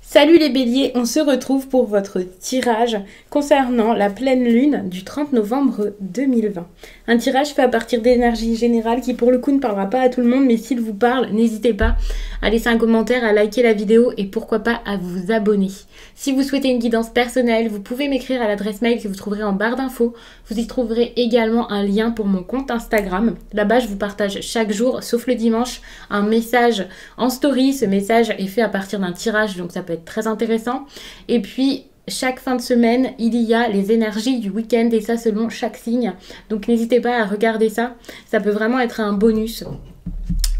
Salut les béliers, on se retrouve pour votre tirage concernant la pleine lune du 30 novembre 2020. Un tirage fait à partir d'énergie générale qui pour le coup ne parlera pas à tout le monde, mais s'il vous parle, n'hésitez pas à laisser un commentaire, à liker la vidéo et pourquoi pas à vous abonner. Si vous souhaitez une guidance personnelle, vous pouvez m'écrire à l'adresse mail que vous trouverez en barre d'infos. Vous y trouverez également un lien pour mon compte Instagram. Là-bas, je vous partage chaque jour, sauf le dimanche, un message en story. Ce message est fait à partir d'un tirage, donc ça peut être très intéressant. Et puis chaque fin de semaine, il y a les énergies du week-end et ça selon chaque signe. Donc n'hésitez pas à regarder ça. Ça peut vraiment être un bonus.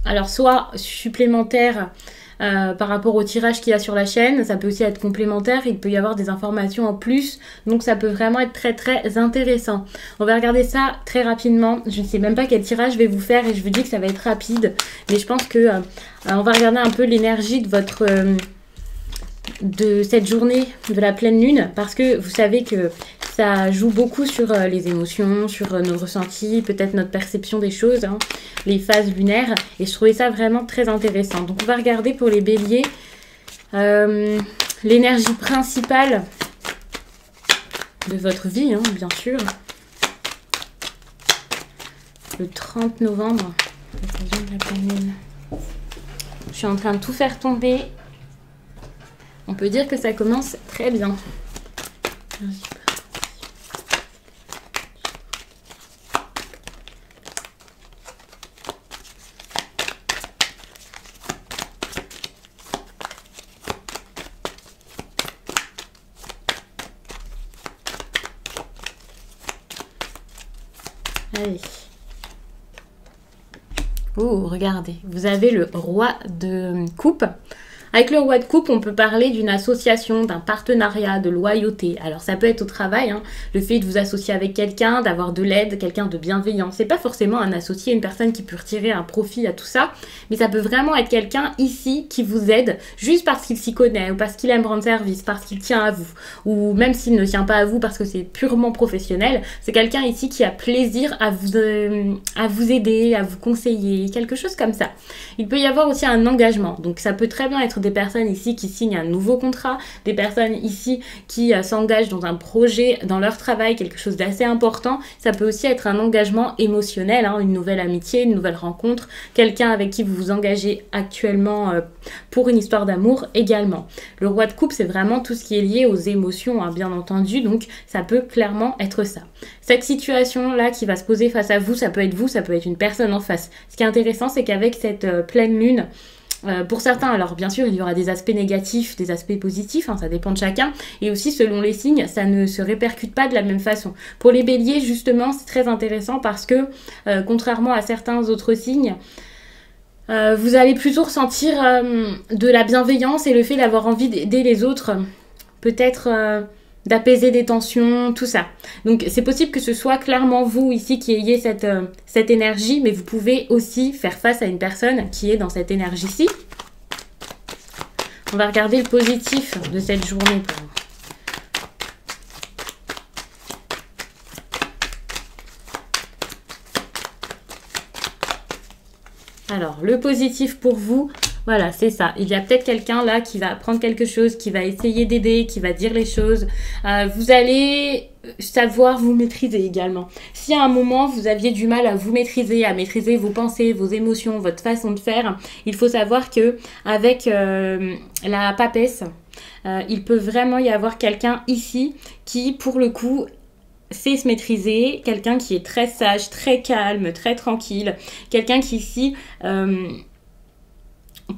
Alors soit supplémentaire par rapport au tirage qu'il y a sur la chaîne, ça peut aussi être complémentaire, il peut y avoir des informations en plus, donc ça peut vraiment être très très intéressant. On va regarder ça très rapidement, je ne sais même pas quel tirage je vais vous faire et je vous dis que ça va être rapide, mais je pense que on va regarder un peu l'énergie de votre... de cette journée de la pleine lune, parce que vous savez que ça joue beaucoup sur les émotions, sur nos ressentis, peut-être notre perception des choses, hein, les phases lunaires, et je trouvais ça vraiment très intéressant. Donc on va regarder pour les béliers l'énergie principale de votre vie, hein, bien sûr. Le 30 novembre, l'occasion de la pleine lune. Je suis en train de tout faire tomber. On peut dire que ça commence très bien. Allez. Oh, regardez. Vous avez le roi de coupe. Avec le roi de coupe, on peut parler d'une association, d'un partenariat, de loyauté. Alors ça peut être au travail, hein, le fait de vous associer avec quelqu'un, d'avoir de l'aide, quelqu'un de bienveillant. C'est pas forcément un associé, une personne qui peut retirer un profit à tout ça, mais ça peut vraiment être quelqu'un ici qui vous aide juste parce qu'il s'y connaît, ou parce qu'il aime rendre service, parce qu'il tient à vous, ou même s'il ne tient pas à vous parce que c'est purement professionnel. C'est quelqu'un ici qui a plaisir à vous aider, à vous conseiller, quelque chose comme ça. Il peut y avoir aussi un engagement, donc ça peut très bien être des personnes ici qui signent un nouveau contrat, des personnes ici qui s'engagent dans un projet, dans leur travail, quelque chose d'assez important. Ça peut aussi être un engagement émotionnel, hein, une nouvelle amitié, une nouvelle rencontre, quelqu'un avec qui vous vous engagez actuellement pour une histoire d'amour également. Le roi de coupe, c'est vraiment tout ce qui est lié aux émotions, hein, bien entendu, donc ça peut clairement être ça. Cette situation-là qui va se poser face à vous, ça peut être une personne en face. Ce qui est intéressant, c'est qu'avec cette pleine lune, pour certains, alors bien sûr, il y aura des aspects négatifs, des aspects positifs, hein, ça dépend de chacun. Et aussi, selon les signes, ça ne se répercute pas de la même façon. Pour les béliers, justement, c'est très intéressant parce que, contrairement à certains autres signes, vous allez plutôt ressentir de la bienveillance et le fait d'avoir envie d'aider les autres, peut-être... d'apaiser des tensions, tout ça. Donc c'est possible que ce soit clairement vous ici qui ayez cette énergie, mais vous pouvez aussi faire face à une personne qui est dans cette énergie-ci. On va regarder le positif de cette journée pour vous. Alors, le positif pour vous, voilà, c'est ça. Il y a peut-être quelqu'un là qui va apprendre quelque chose, qui va essayer d'aider, qui va dire les choses. Vous allez savoir vous maîtriser également. Si à un moment vous aviez du mal à vous maîtriser, à maîtriser vos pensées, vos émotions, votre façon de faire, il faut savoir que avec la papesse, il peut vraiment y avoir quelqu'un ici qui, pour le coup, sait se maîtriser, quelqu'un qui est très sage, très calme, très tranquille, quelqu'un qui ici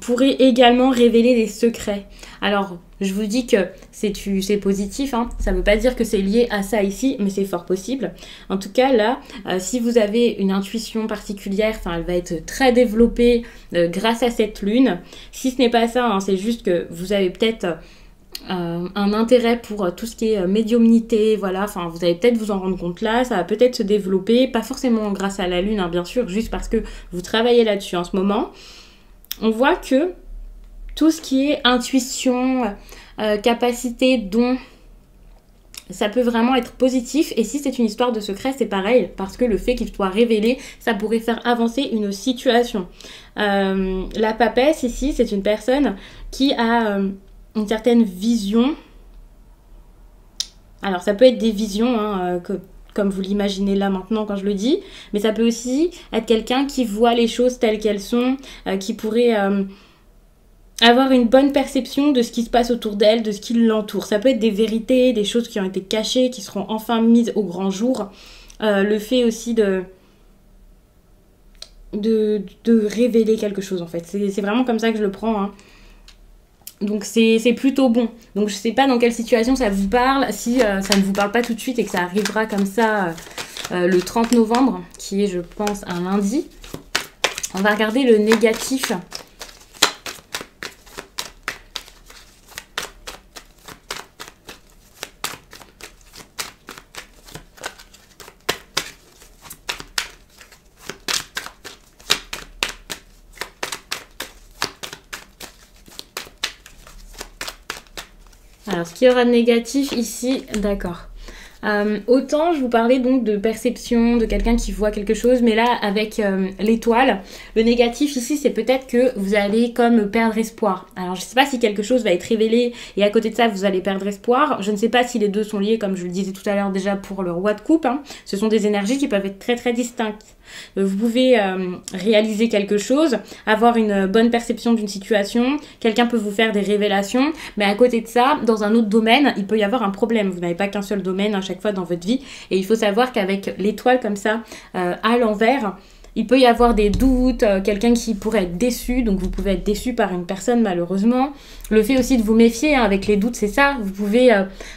pourrait également révéler des secrets. Alors, je vous dis que c'est positif, hein. Ça ne veut pas dire que c'est lié à ça ici, mais c'est fort possible. En tout cas, là, si vous avez une intuition particulière, elle va être très développée grâce à cette lune. Si ce n'est pas ça, hein, c'est juste que vous avez peut-être... un intérêt pour tout ce qui est médiumnité, voilà, enfin vous allez peut-être vous en rendre compte là, ça va peut-être se développer, pas forcément grâce à la lune, hein, bien sûr, juste parce que vous travaillez là-dessus en ce moment. On voit que tout ce qui est intuition, capacité, don, ça peut vraiment être positif. Et si c'est une histoire de secret, c'est pareil, parce que le fait qu'il soit révélé, ça pourrait faire avancer une situation. La papesse ici, c'est une personne qui a une certaine vision. Alors ça peut être des visions, hein, comme vous l'imaginez là maintenant quand je le dis, mais ça peut aussi être quelqu'un qui voit les choses telles qu'elles sont, qui pourrait avoir une bonne perception de ce qui se passe autour d'elle, de ce qui l'entoure. Ça peut être des vérités, des choses qui ont été cachées, qui seront enfin mises au grand jour. Le fait aussi de révéler quelque chose en fait. C'est vraiment comme ça que je le prends, hein. Donc c'est plutôt bon. Donc je sais pas dans quelle situation ça vous parle. Si ça ne vous parle pas tout de suite et que ça arrivera comme ça le 30 novembre, qui est je pense un lundi, on va regarder le négatif. Alors, ce qu'il y aura de négatif ici, d'accord. Autant je vous parlais donc de perception, de quelqu'un qui voit quelque chose, mais là avec l'étoile, le négatif ici c'est peut-être que vous allez comme perdre espoir. Alors je ne sais pas si quelque chose va être révélé et à côté de ça vous allez perdre espoir. Je ne sais pas si les deux sont liés comme je le disais tout à l'heure déjà pour le roi de coupe, hein. Ce sont des énergies qui peuvent être très très distinctes. Vous pouvez réaliser quelque chose, avoir une bonne perception d'une situation, quelqu'un peut vous faire des révélations, mais à côté de ça, dans un autre domaine, il peut y avoir un problème. Vous n'avez pas qu'un seul domaine à chaque fois dans votre vie, et il faut savoir qu'avec l'étoile comme ça, à l'envers, il peut y avoir des doutes, quelqu'un qui pourrait être déçu, donc vous pouvez être déçu par une personne malheureusement. Le fait aussi de vous méfier, hein, avec les doutes, c'est ça. Vous pouvez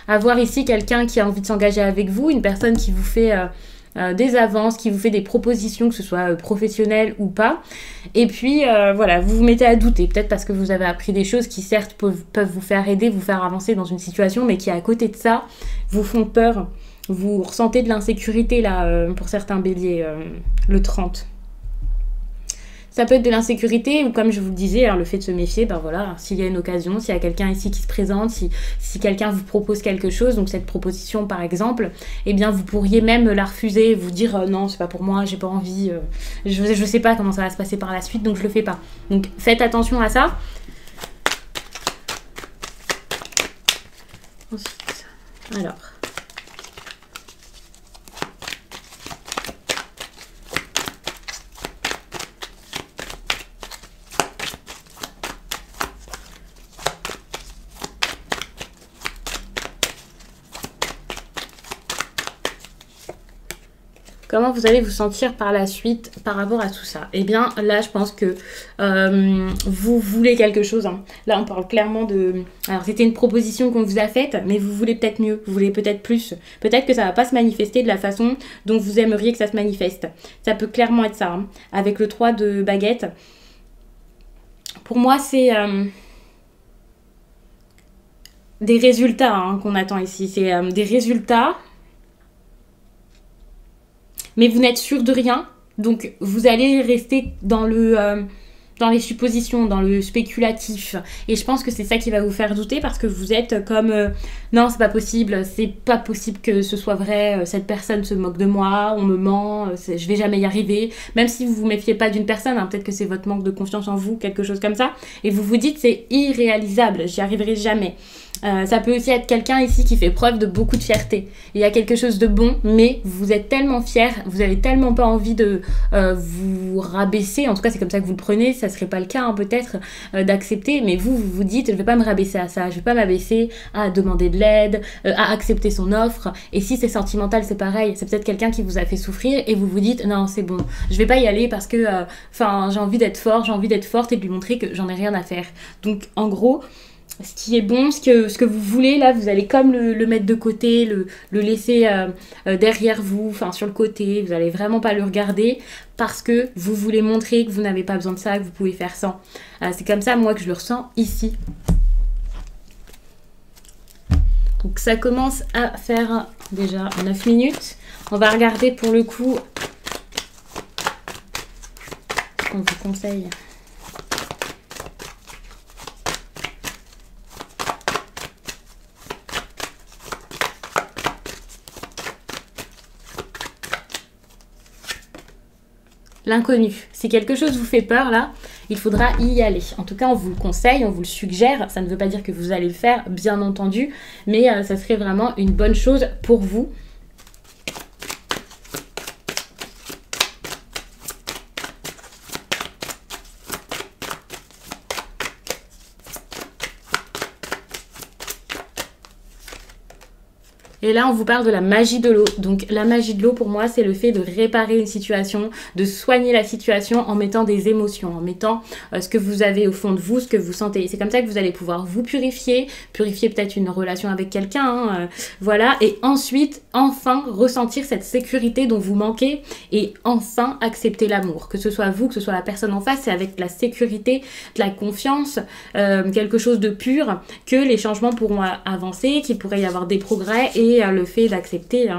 avoir ici quelqu'un qui a envie de s'engager avec vous, une personne qui vous fait des avances, qui vous fait des propositions, que ce soit professionnelles ou pas. Et puis voilà, vous vous mettez à douter, peut-être parce que vous avez appris des choses qui certes peuvent vous faire aider, vous faire avancer dans une situation, mais qui à côté de ça vous font peur. Vous ressentez de l'insécurité là pour certains béliers le 30. Ça peut être de l'insécurité ou comme je vous le disais, hein, le fait de se méfier, ben voilà, s'il y a une occasion, s'il y a quelqu'un ici qui se présente, si quelqu'un vous propose quelque chose, donc cette proposition par exemple, eh bien vous pourriez même la refuser, vous dire non, c'est pas pour moi, j'ai pas envie, je sais pas comment ça va se passer par la suite, donc je le fais pas. Donc faites attention à ça. Ensuite, alors... Comment vous allez vous sentir par la suite par rapport à tout ça? Eh bien, là, je pense que vous voulez quelque chose, hein. Là, on parle clairement de... Alors, c'était une proposition qu'on vous a faite, mais vous voulez peut-être mieux, vous voulez peut-être plus. Peut-être que ça va pas se manifester de la façon dont vous aimeriez que ça se manifeste. Ça peut clairement être ça, hein. Avec le 3 de baguette. Pour moi, c'est... des résultats, hein, qu'on attend ici. C'est des résultats... Mais vous n'êtes sûr de rien, donc vous allez rester dans les suppositions, dans le spéculatif. Et je pense que c'est ça qui va vous faire douter parce que vous êtes comme non, c'est pas possible que ce soit vrai, cette personne se moque de moi, on me ment, je vais jamais y arriver. Même si vous vous méfiez pas d'une personne, hein, peut-être que c'est votre manque de confiance en vous, quelque chose comme ça. Et vous vous dites c'est irréalisable, j'y arriverai jamais. Ça peut aussi être quelqu'un ici qui fait preuve de beaucoup de fierté. Il y a quelque chose de bon, mais vous êtes tellement fier, vous avez tellement pas envie de vous rabaisser, en tout cas c'est comme ça que vous le prenez, ça serait pas le cas, hein, peut-être d'accepter, mais vous vous dites je vais pas me rabaisser à ça, je vais pas m'abaisser à demander de l'aide, à accepter son offre. Et si c'est sentimental, c'est pareil, c'est peut-être quelqu'un qui vous a fait souffrir et vous vous dites non c'est bon, je vais pas y aller parce que j'ai envie d'être fort, j'ai envie d'être forte et de lui montrer que j'en ai rien à faire. Donc en gros, ce qui est bon, ce que vous voulez, là, vous allez comme le mettre de côté, le laisser derrière vous, enfin sur le côté, vous allez vraiment pas le regarder parce que vous voulez montrer que vous n'avez pas besoin de ça, que vous pouvez faire sans. C'est comme ça, moi, que je le ressens ici. Donc ça commence à faire déjà 9 minutes. On va regarder pour le coup ce qu'on vous conseille. l'inconnu. Si quelque chose vous fait peur là, il faudra y aller. En tout cas, on vous le conseille, on vous le suggère. Ça ne veut pas dire que vous allez le faire, bien entendu, mais ça serait vraiment une bonne chose pour vous. Et là, on vous parle de la magie de l'eau. Donc, la magie de l'eau, pour moi, c'est le fait de réparer une situation, de soigner la situation en mettant des émotions, en mettant ce que vous avez au fond de vous, ce que vous sentez. C'est comme ça que vous allez pouvoir vous purifier peut-être une relation avec quelqu'un, voilà. Et ensuite, enfin, ressentir cette sécurité dont vous manquez et enfin accepter l'amour. Que ce soit vous, que ce soit la personne en face, c'est avec la sécurité, de la confiance, quelque chose de pur, que les changements pourront avancer, qu'il pourrait y avoir des progrès et le fait d'accepter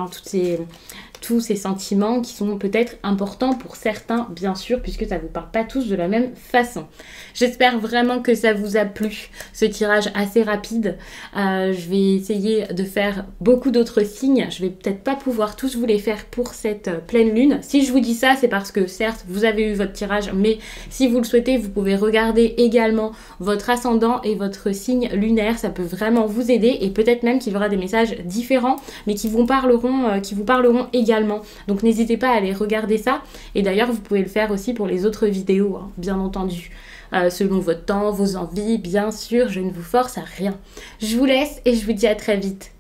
tous ces sentiments qui sont peut-être importants pour certains, bien sûr, puisque ça ne vous parle pas tous de la même façon. J'espère vraiment que ça vous a plu, ce tirage assez rapide. Je vais essayer de faire beaucoup d'autres signes. Je vais peut-être pas pouvoir tous vous les faire pour cette pleine lune. Si je vous dis ça, c'est parce que certes, vous avez eu votre tirage, mais si vous le souhaitez, vous pouvez regarder également votre ascendant et votre signe lunaire. Ça peut vraiment vous aider et peut-être même qu'il y aura des messages différents, mais qui vous parleront également. Donc n'hésitez pas à aller regarder ça. Et d'ailleurs, vous pouvez le faire aussi pour les autres vidéos, hein, bien entendu. Selon votre temps, vos envies, bien sûr, je ne vous force à rien. Je vous laisse et je vous dis à très vite.